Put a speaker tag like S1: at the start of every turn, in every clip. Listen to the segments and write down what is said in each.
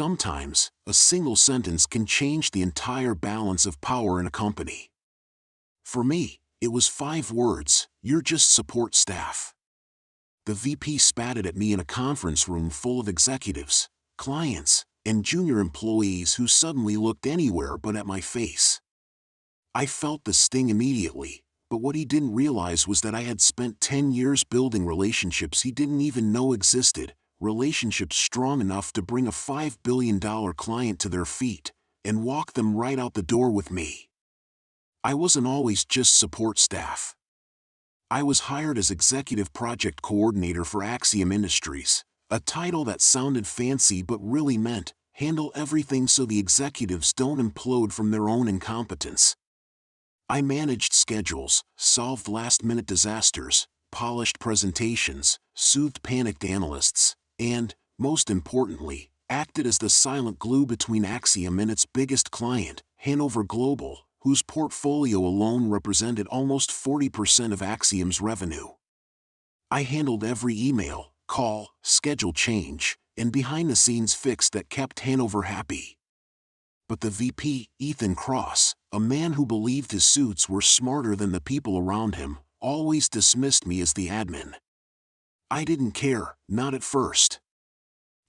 S1: sometimes, a single sentence can change the entire balance of power in a company. For me, it was 5 words: "You're just support staff." The VP spat at me in a conference room full of executives, clients, and junior employees who suddenly looked anywhere but at my face. I felt the sting immediately, but what he didn't realize was that I had spent 10 years building relationships he didn't even know existed, relationships strong enough to bring a $5 billion client to their feet and walk them right out the door with me. I wasn't always just support staff. I was hired as Executive Project Coordinator for Axiom Industries, a title that sounded fancy but really meant handle everything so the executives don't implode from their own incompetence. I managed schedules, solved last-minute disasters, polished presentations, soothed panicked analysts, and, most importantly, acted as the silent glue between Axiom and its biggest client, Hanover Global, whose portfolio alone represented almost 40% of Axiom's revenue. I handled every email, call, schedule change, and behind-the-scenes fix that kept Hanover happy. But the VP, Ethan Cross, a man who believed his suits were smarter than the people around him, always dismissed me as the admin. I didn't care, not at first.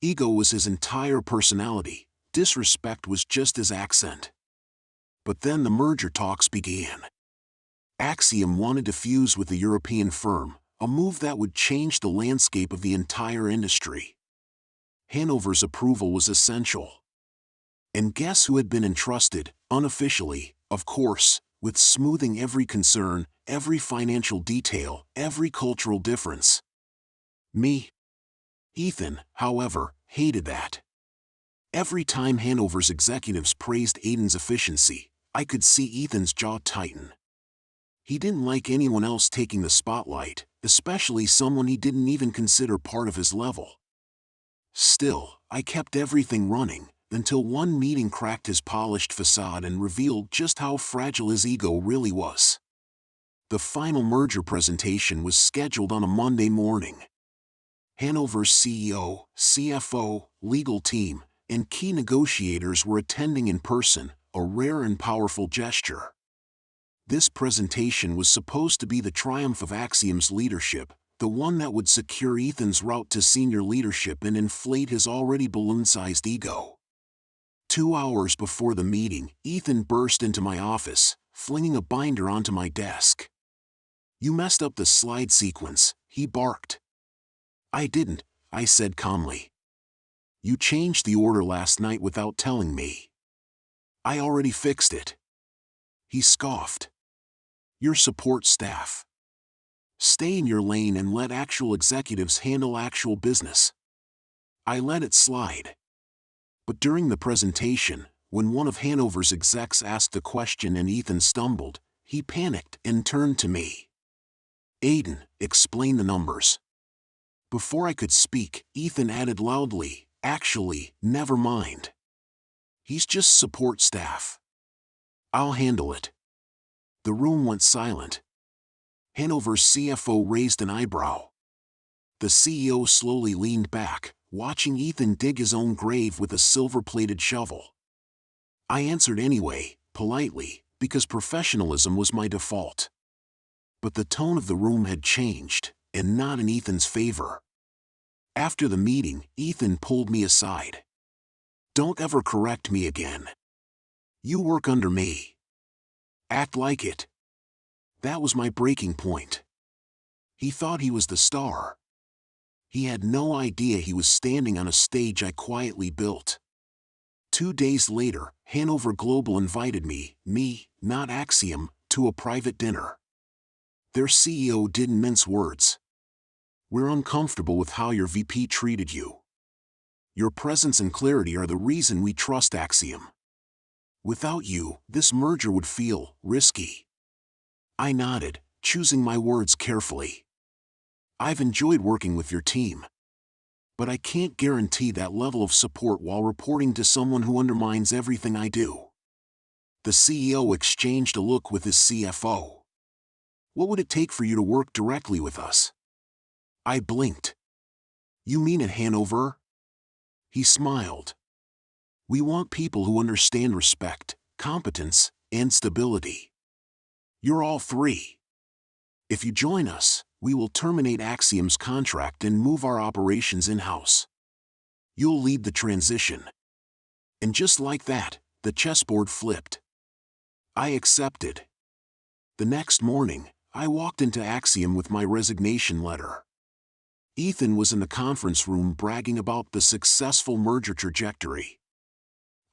S1: Ego was his entire personality, disrespect was just his accent. But then the merger talks began. Axiom wanted to fuse with a European firm, a move that would change the landscape of the entire industry. Hanover's approval was essential. And guess who had been entrusted, unofficially, of course, with smoothing every concern, every financial detail, every cultural difference? Me. Ethan, however, hated that. Every time Hanover's executives praised Aiden's efficiency, I could see Ethan's jaw tighten. He didn't like anyone else taking the spotlight, especially someone he didn't even consider part of his level. Still, I kept everything running, until one meeting cracked his polished facade and revealed just how fragile his ego really was. The final merger presentation was scheduled on a Monday morning. Hanover's CEO, CFO, legal team, and key negotiators were attending in person, a rare and powerful gesture. This presentation was supposed to be the triumph of Axiom's leadership, the one that would secure Ethan's route to senior leadership and inflate his already balloon-sized ego. 2 hours before the meeting, Ethan burst into my office, flinging a binder onto my desk. "You messed up the slide sequence," he barked. "I didn't," I said calmly. "You changed the order last night without telling me." "I already fixed it." He scoffed. "Your support staff. Stay in your lane and let actual executives handle actual business." I let it slide. But during the presentation, when one of Hanover's execs asked a question and Ethan stumbled, he panicked and turned to me. "Aiden, explain the numbers." Before I could speak, Ethan added loudly, "Actually, never mind. He's just support staff. I'll handle it." The room went silent. Hanover's CFO raised an eyebrow. The CEO slowly leaned back, watching Ethan dig his own grave with a silver-plated shovel. I answered anyway, politely, because professionalism was my default. But the tone of the room had changed, and not in Ethan's favor. After the meeting, Ethan pulled me aside. "Don't ever correct me again. You work under me. Act like it." That was my breaking point. He thought he was the star. He had no idea he was standing on a stage I quietly built. 2 days later, Hanover Global invited me, not Axiom, to a private dinner. Their CEO didn't mince words. "We're uncomfortable with how your VP treated you. Your presence and clarity are the reason we trust Axiom. Without you, this merger would feel risky." I nodded, choosing my words carefully. "I've enjoyed working with your team. But I can't guarantee that level of support while reporting to someone who undermines everything I do." The CEO exchanged a look with his CFO. "What would it take for you to work directly with us?" I blinked. "You mean at Hanover?" He smiled. We want people who understand respect, competence, and stability. You're all three. If you join us, we will terminate Axiom's contract and move our operations in-house. You'll lead the transition." And just like that, the chessboard flipped. I accepted. The next morning, I walked into Axiom with my resignation letter. Ethan was in the conference room bragging about the successful merger trajectory.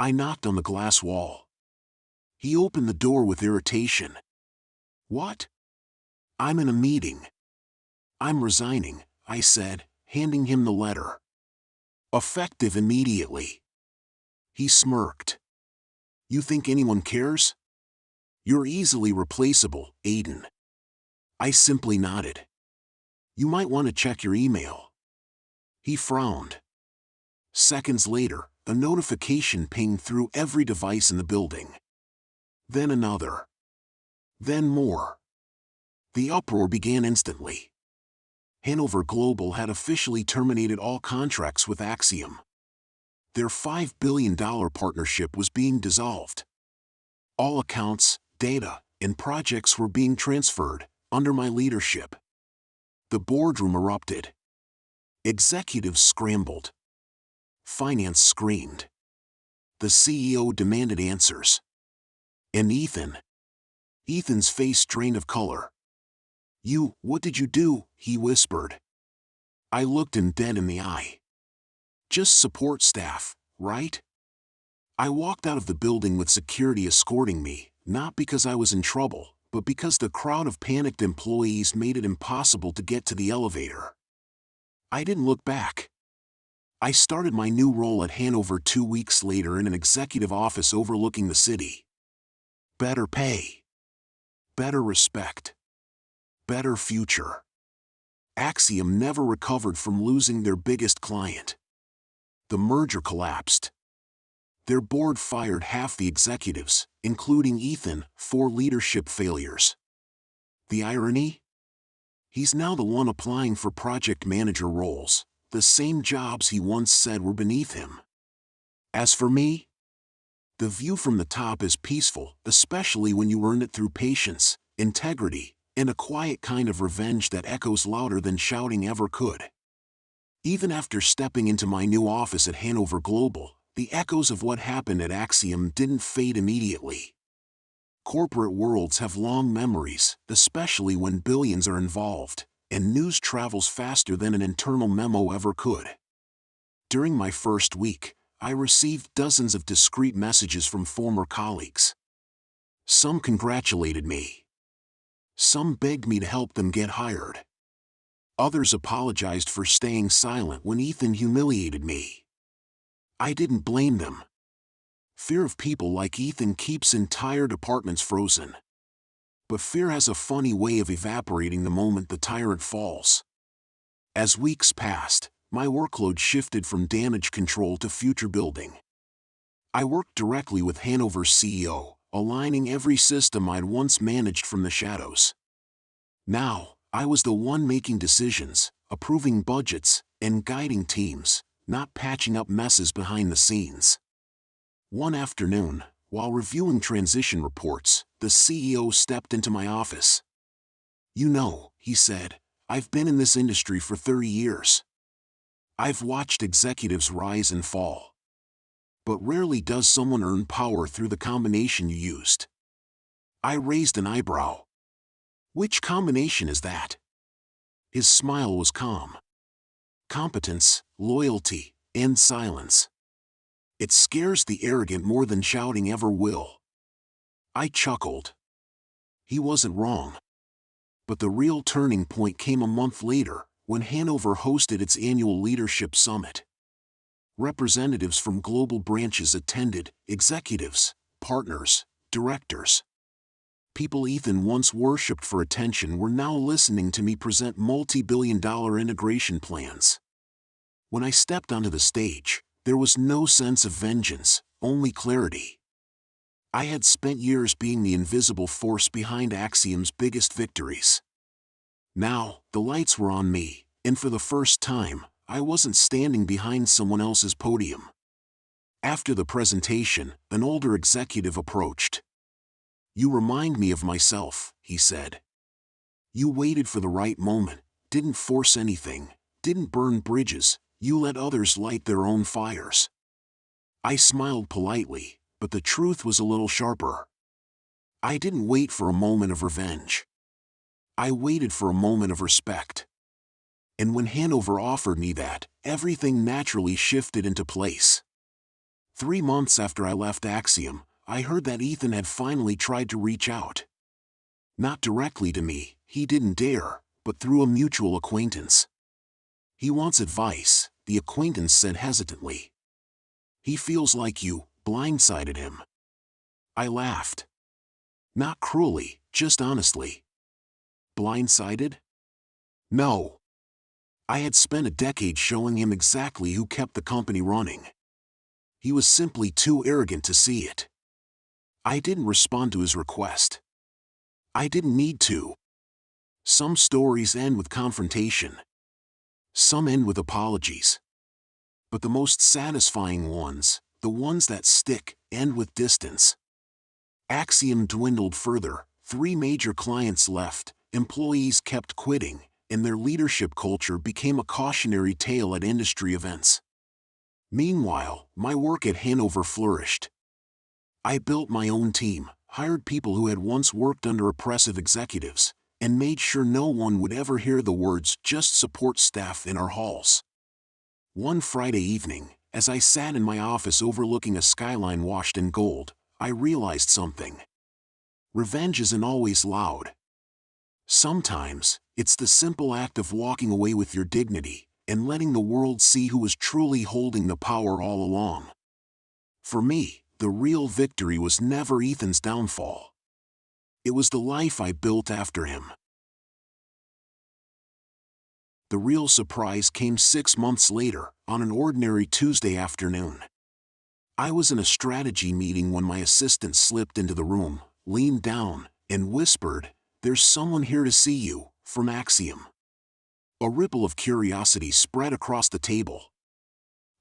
S1: I knocked on the glass wall. He opened the door with irritation. "What?" "I'm in a meeting." "I'm resigning," I said, handing him the letter. "Effective immediately." He smirked. "You think anyone cares? You're easily replaceable, Aiden." I simply nodded. "You might want to check your email." He frowned. Seconds later, a notification pinged through every device in the building. Then another. Then more. The uproar began instantly. Hanover Global had officially terminated all contracts with Axiom. Their $5 billion partnership was being dissolved. All accounts, data, and projects were being transferred, under my leadership. The boardroom erupted. Executives scrambled. Finance screamed. The CEO demanded answers. And Ethan's face drained of color. What did you do?" he whispered. I looked him dead in the eye. "Just support staff, right?" I walked out of the building with security escorting me, not because I was in trouble, but because the crowd of panicked employees made it impossible to get to the elevator. I didn't look back. I started my new role at Hanover 2 weeks later in an executive office overlooking the city. Better pay. Better respect. Better future. Axiom never recovered from losing their biggest client. The merger collapsed. Their board fired half the executives, including Ethan, for leadership failures. The irony? He's now the one applying for project manager roles, the same jobs he once said were beneath him. As for me, the view from the top is peaceful, especially when you earn it through patience, integrity, and a quiet kind of revenge that echoes louder than shouting ever could. Even after stepping into my new office at Hanover Global, the echoes of what happened at Axiom didn't fade immediately. Corporate worlds have long memories, especially when billions are involved, and news travels faster than an internal memo ever could. During my first week, I received dozens of discreet messages from former colleagues. Some congratulated me. Some begged me to help them get hired. Others apologized for staying silent when Ethan humiliated me. I didn't blame them. Fear of people like Ethan keeps entire departments frozen. But fear has a funny way of evaporating the moment the tyrant falls. As weeks passed, my workload shifted from damage control to future building. I worked directly with Hanover's CEO, aligning every system I'd once managed from the shadows. Now, I was the one making decisions, approving budgets, and guiding teams, not patching up messes behind the scenes. One afternoon, while reviewing transition reports, the CEO stepped into my office. He said, "I've been in this industry for 30 years. I've watched executives rise and fall. But rarely does someone earn power through the combination you used." I raised an eyebrow. "Which combination is that?" His smile was calm. "Competence, loyalty, and silence. It scares the arrogant more than shouting ever will." I chuckled. He wasn't wrong. But the real turning point came a month later, when Hanover hosted its annual leadership summit. Representatives from global branches attended, executives, partners, directors. People Ethan once worshipped for attention were now listening to me present multi-billion-dollar integration plans. When I stepped onto the stage, there was no sense of vengeance, only clarity. I had spent years being the invisible force behind Axiom's biggest victories. Now, the lights were on me, and for the first time, I wasn't standing behind someone else's podium. After the presentation, an older executive approached. "You remind me of myself," he said. "You waited for the right moment, didn't force anything, didn't burn bridges, you let others light their own fires." I smiled politely, but the truth was a little sharper. I didn't wait for a moment of revenge. I waited for a moment of respect. And when Hanover offered me that, everything naturally shifted into place. 3 months after I left Axiom, I heard that Ethan had finally tried to reach out. Not directly to me, he didn't dare, but through a mutual acquaintance. "He wants advice," the acquaintance said hesitantly. "He feels like you blindsided him." I laughed. Not cruelly, just honestly. Blindsided? No. I had spent a decade showing him exactly who kept the company running. He was simply too arrogant to see it. I didn't respond to his request. I didn't need to. Some stories end with confrontation. Some end with apologies. But the most satisfying ones, the ones that stick, end with distance. Axiom dwindled further, 3 major clients left, employees kept quitting, and their leadership culture became a cautionary tale at industry events. Meanwhile, my work at Hanover flourished. I built my own team, hired people who had once worked under oppressive executives, and made sure no one would ever hear the words "just support staff" in our halls. One Friday evening, as I sat in my office overlooking a skyline washed in gold, I realized something. Revenge isn't always loud. Sometimes, it's the simple act of walking away with your dignity, and letting the world see who was truly holding the power all along. For me, the real victory was never Ethan's downfall. It was the life I built after him. The real surprise came 6 months later, on an ordinary Tuesday afternoon. I was in a strategy meeting when my assistant slipped into the room, leaned down, and whispered, "There's someone here to see you, from Axiom." A ripple of curiosity spread across the table.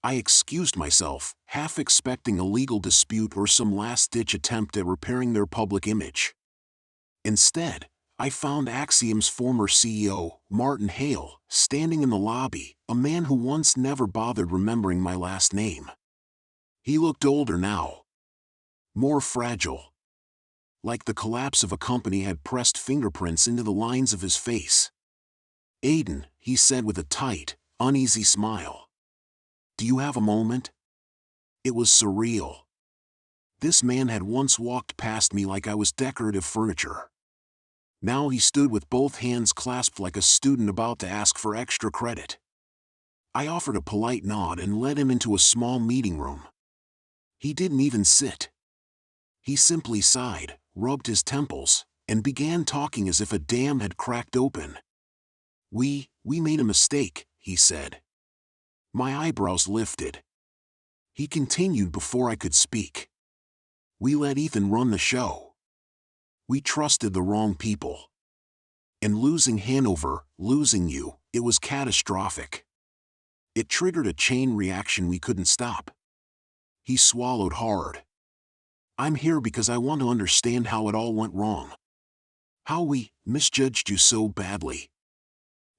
S1: I excused myself, half expecting a legal dispute or some last-ditch attempt at repairing their public image. Instead, I found Axiom's former CEO, Martin Hale, standing in the lobby, a man who once never bothered remembering my last name. He looked older now. More fragile. Like the collapse of a company had pressed fingerprints into the lines of his face. "Aiden," he said with a tight, uneasy smile. "Do you have a moment?" It was surreal. This man had once walked past me like I was decorative furniture. Now he stood with both hands clasped like a student about to ask for extra credit. I offered a polite nod and led him into a small meeting room. He didn't even sit. He simply sighed, rubbed his temples, and began talking as if a dam had cracked open. We made a mistake," he said. My eyebrows lifted. He continued before I could speak. "We let Ethan run the show. We trusted the wrong people. And losing Hanover, losing you, it was catastrophic. It triggered a chain reaction we couldn't stop." He swallowed hard. "I'm here because I want to understand how it all went wrong. How we misjudged you so badly."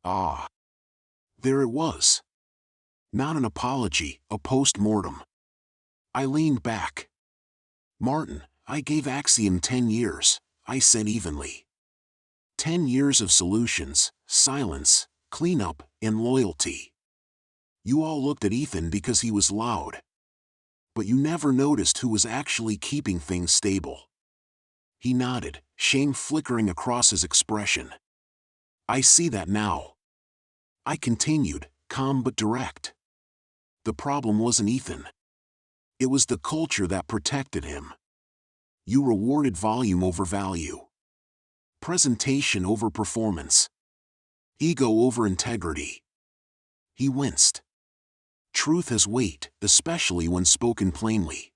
S1: Ah. There it was. Not an apology, a post-mortem. I leaned back. "Martin, I gave Axiom 10 years, I said evenly. 10 years of solutions, silence, cleanup, and loyalty. You all looked at Ethan because he was loud. But you never noticed who was actually keeping things stable." He nodded, shame flickering across his expression. "I see that now." I continued, calm but direct. The problem wasn't Ethan. It was the culture that protected him. You rewarded volume over value. Presentation over performance. Ego over integrity. He winced. Truth has weight, especially when spoken plainly.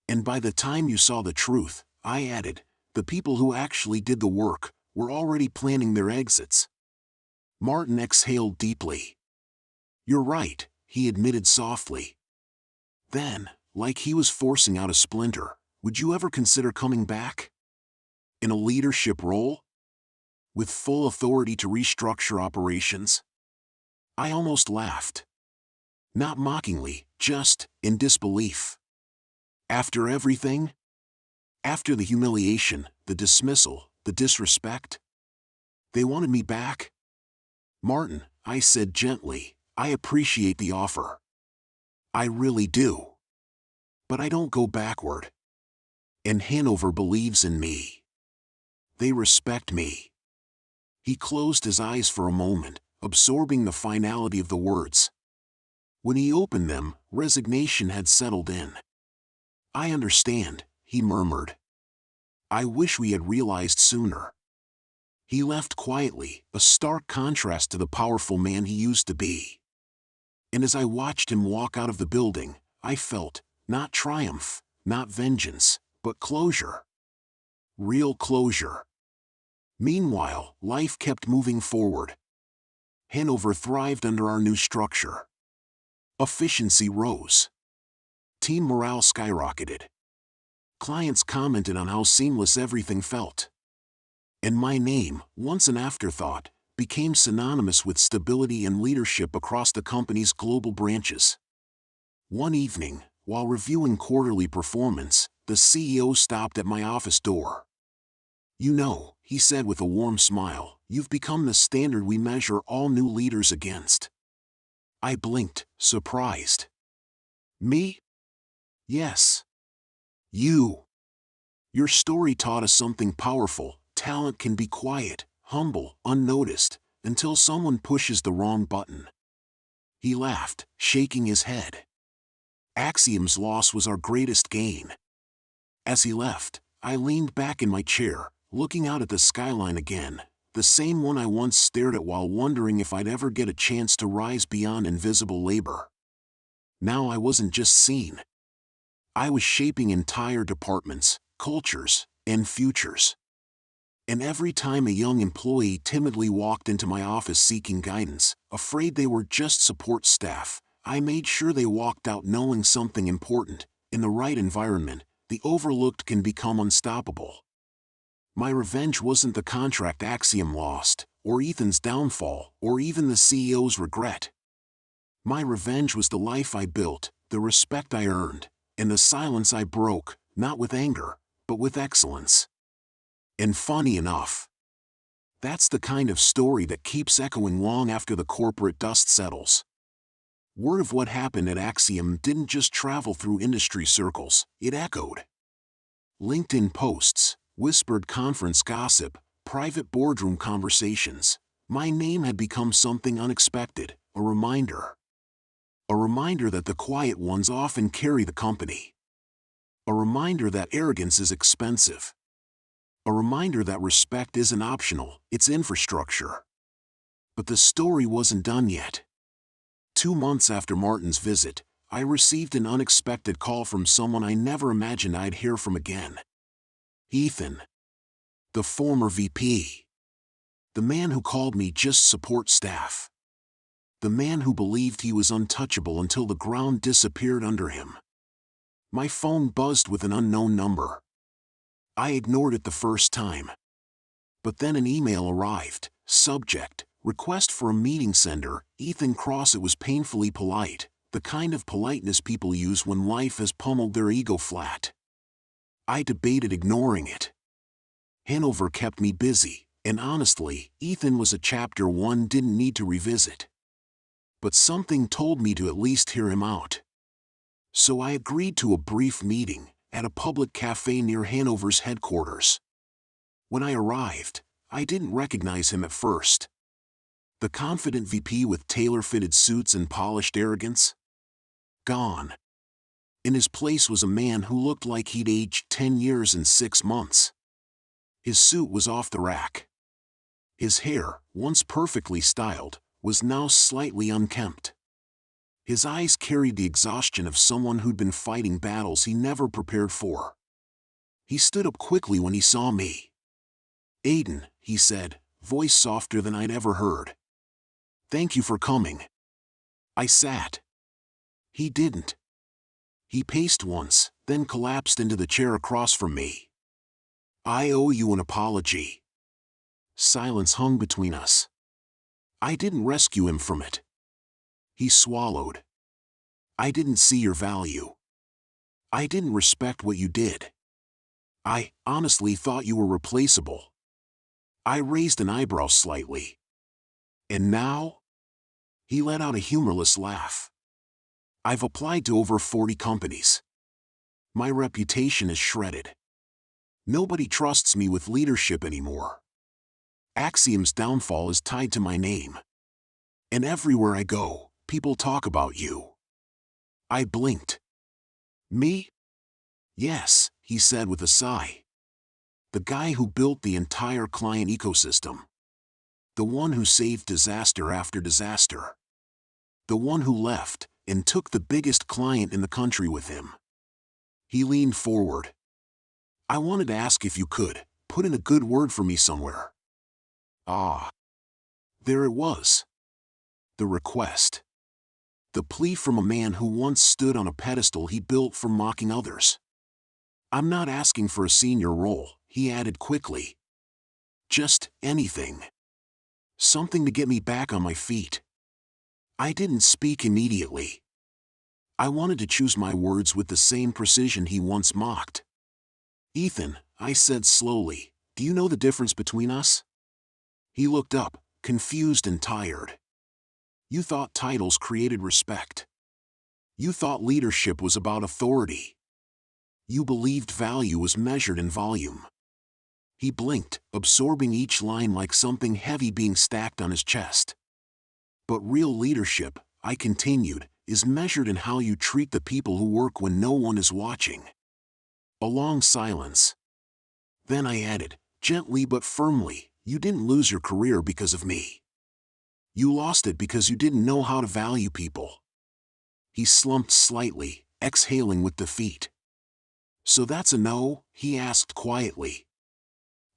S1: "And by the time you saw the truth," I added, "the people who actually did the work were already planning their exits." Martin exhaled deeply. "You're right," he admitted softly. Then, like he was forcing out a splinter. Would you ever consider coming back? In a leadership role? With full authority to restructure operations? I almost laughed. Not mockingly, just in disbelief. After everything? After the humiliation, the dismissal, the disrespect? They wanted me back? Martin, I said gently, I appreciate the offer. I really do. But I don't go backward. And Hanover believes in me. They respect me. He closed his eyes for a moment, absorbing the finality of the words. When he opened them, resignation had settled in. I understand, he murmured. I wish we had realized sooner. He left quietly, a stark contrast to the powerful man he used to be. And as I watched him walk out of the building, I felt, not triumph, not vengeance, but closure. Real closure. Meanwhile, life kept moving forward. Hanover thrived under our new structure. Efficiency rose. Team morale skyrocketed. Clients commented on how seamless everything felt. And my name, once an afterthought, became synonymous with stability and leadership across the company's global branches. One evening, while reviewing quarterly performance, the CEO stopped at my office door. You know, he said with a warm smile, you've become the standard we measure all new leaders against. I blinked, surprised. Me? Yes. You. Your story taught us something powerful. Talent can be quiet, humble, unnoticed, until someone pushes the wrong button. He laughed, shaking his head. Axiom's loss was our greatest gain. As he left, I leaned back in my chair, looking out at the skyline again, the same one I once stared at while wondering if I'd ever get a chance to rise beyond invisible labor. Now I wasn't just seen. I was shaping entire departments, cultures, and futures. And every time a young employee timidly walked into my office seeking guidance, afraid they were just support staff, I made sure they walked out knowing something important. In the right environment, the overlooked can become unstoppable. My revenge wasn't the contract Axiom lost, or Ethan's downfall, or even the CEO's regret. My revenge was the life I built, the respect I earned, and the silence I broke, not with anger, but with excellence. And funny enough, that's the kind of story that keeps echoing long after the corporate dust settles. Word of what happened at Axiom didn't just travel through industry circles, it echoed. LinkedIn posts, whispered conference gossip, private boardroom conversations. My name had become something unexpected, a reminder. A reminder that the quiet ones often carry the company. A reminder that arrogance is expensive. A reminder that respect isn't optional, it's infrastructure. But the story wasn't done yet. 2 months after Martin's visit, I received an unexpected call from someone I never imagined I'd hear from again. Ethan. The former VP. The man who called me just support staff. The man who believed he was untouchable until the ground disappeared under him. My phone buzzed with an unknown number. I ignored it the first time. But then an email arrived, subject, request for a meeting. Sender, Ethan Cross. It was painfully polite, the kind of politeness people use when life has pummeled their ego flat. I debated ignoring it. Hanover kept me busy, and honestly, Ethan was a chapter one didn't need to revisit. But something told me to at least hear him out. So I agreed to a brief meeting at a public cafe near Hanover's headquarters. When I arrived, I didn't recognize him at first. The confident VP with tailor-fitted suits and polished arrogance? Gone. In his place was a man who looked like he'd aged 10 years and 6 months. His suit was off the rack. His hair, once perfectly styled, was now slightly unkempt. His eyes carried the exhaustion of someone who'd been fighting battles he never prepared for. He stood up quickly when he saw me. "Aiden," he said, voice softer than I'd ever heard. "Thank you for coming." I sat. He didn't. He paced once, then collapsed into the chair across from me. I owe you an apology. Silence hung between us. I didn't rescue him from it. He swallowed. I didn't see your value. I didn't respect what you did. I honestly thought you were replaceable. I raised an eyebrow slightly. And now? He let out a humorless laugh. I've applied to over 40 companies. My reputation is shredded. Nobody trusts me with leadership anymore. Axiom's downfall is tied to my name. And everywhere I go, people talk about you. I blinked. Me? Yes, he said with a sigh. The guy who built the entire client ecosystem. The one who saved disaster after disaster. The one who left and took the biggest client in the country with him. He leaned forward. I wanted to ask if you could put in a good word for me somewhere. Ah. There it was. The request. The plea from a man who once stood on a pedestal he built for mocking others. I'm not asking for a senior role, he added quickly. Just anything. Something to get me back on my feet. I didn't speak immediately. I wanted to choose my words with the same precision he once mocked. Ethan, I said slowly, do you know the difference between us? He looked up, confused and tired. You thought titles created respect. You thought leadership was about authority. You believed value was measured in volume. He blinked, absorbing each line like something heavy being stacked on his chest. But real leadership, I continued, is measured in how you treat the people who work when no one is watching. A long silence. Then I added, gently but firmly, you didn't lose your career because of me. You lost it because you didn't know how to value people. He slumped slightly, exhaling with defeat. So that's a no? He asked quietly.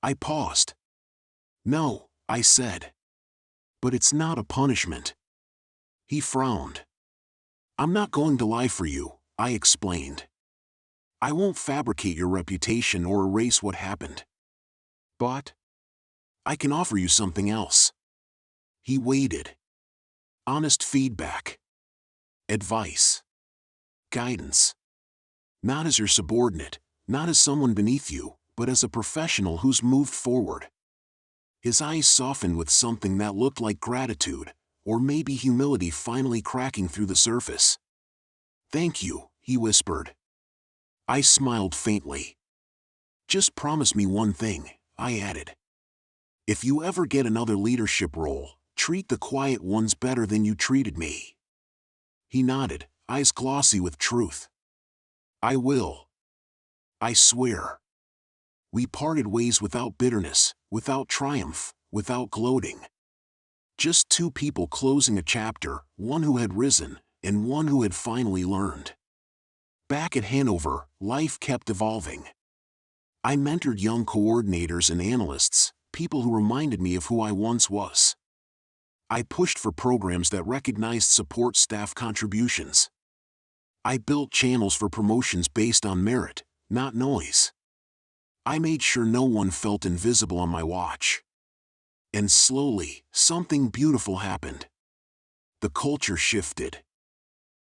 S1: I paused. No, I said. But it's not a punishment. He frowned. I'm not going to lie for you, I explained. I won't fabricate your reputation or erase what happened. But I can offer you something else. He waited. Honest feedback. Advice. Guidance. Not as your subordinate, not as someone beneath you, but as a professional who's moved forward. His eyes softened with something that looked like gratitude, or maybe humility finally cracking through the surface. Thank you, he whispered. I smiled faintly. Just promise me one thing, I added. If you ever get another leadership role, treat the quiet ones better than you treated me. He nodded, eyes glossy with truth. I will. I swear. We parted ways without bitterness, without triumph, without gloating. Just two people closing a chapter, one who had risen, and one who had finally learned. Back at Hanover, life kept evolving. I mentored young coordinators and analysts, people who reminded me of who I once was. I pushed for programs that recognized support staff contributions. I built channels for promotions based on merit, not noise. I made sure no one felt invisible on my watch. And slowly, something beautiful happened. The culture shifted.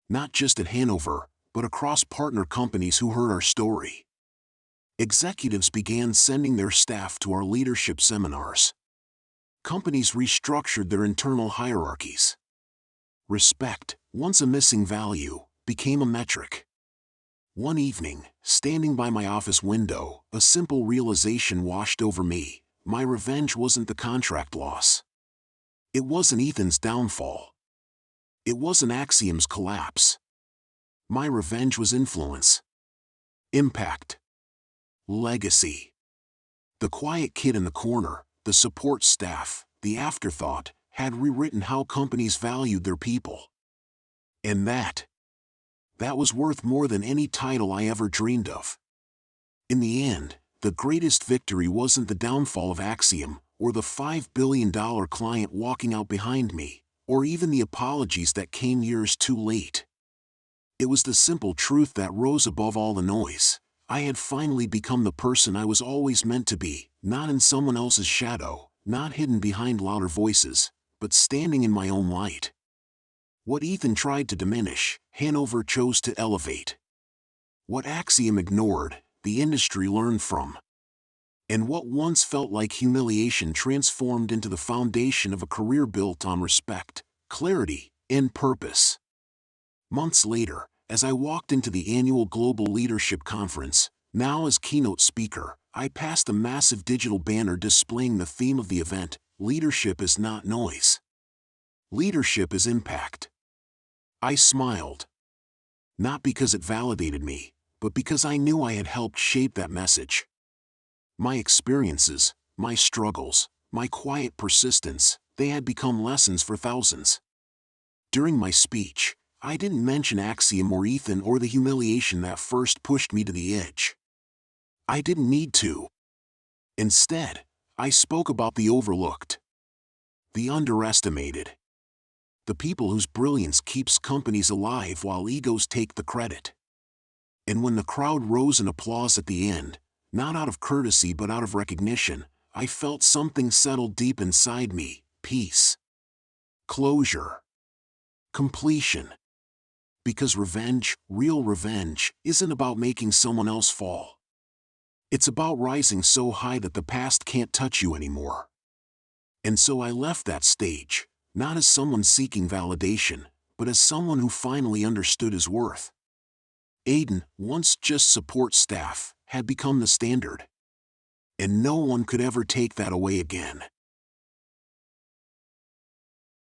S1: Not just at Hanover, but across partner companies who heard our story. Executives began sending their staff to our leadership seminars. Companies restructured their internal hierarchies. Respect, once a missing value, became a metric. One evening, standing by my office window, a simple realization washed over me. My revenge wasn't the contract loss. It wasn't Ethan's downfall. It wasn't Axiom's collapse. My revenge was influence. Impact. Legacy. The quiet kid in the corner, the support staff, the afterthought, had rewritten how companies valued their people. And that was worth more than any title I ever dreamed of. In the end, the greatest victory wasn't the downfall of Axiom, or the $5 billion client walking out behind me, or even the apologies that came years too late. It was the simple truth that rose above all the noise. I had finally become the person I was always meant to be, not in someone else's shadow, not hidden behind louder voices, but standing in my own light. What Ethan tried to diminish, Hanover chose to elevate. What Axiom ignored, the industry learned from. And what once felt like humiliation transformed into the foundation of a career built on respect, clarity, and purpose. Months later, as I walked into the annual Global Leadership Conference, now as keynote speaker, I passed a massive digital banner displaying the theme of the event: leadership is not noise. Leadership is impact. I smiled. Not because it validated me, but because I knew I had helped shape that message. My experiences, my struggles, my quiet persistence, they had become lessons for thousands. During my speech, I didn't mention Axiom or Ethan or the humiliation that first pushed me to the edge. I didn't need to. Instead, I spoke about the overlooked, the underestimated, the people whose brilliance keeps companies alive while egos take the credit. And when the crowd rose in applause at the end, not out of courtesy but out of recognition, I felt something settle deep inside me: peace, closure, completion. Because revenge, real revenge, isn't about making someone else fall. It's about rising so high that the past can't touch you anymore. And so I left that stage, not as someone seeking validation, but as someone who finally understood his worth. Aiden, once just support staff, had become the standard. And no one could ever take that away again.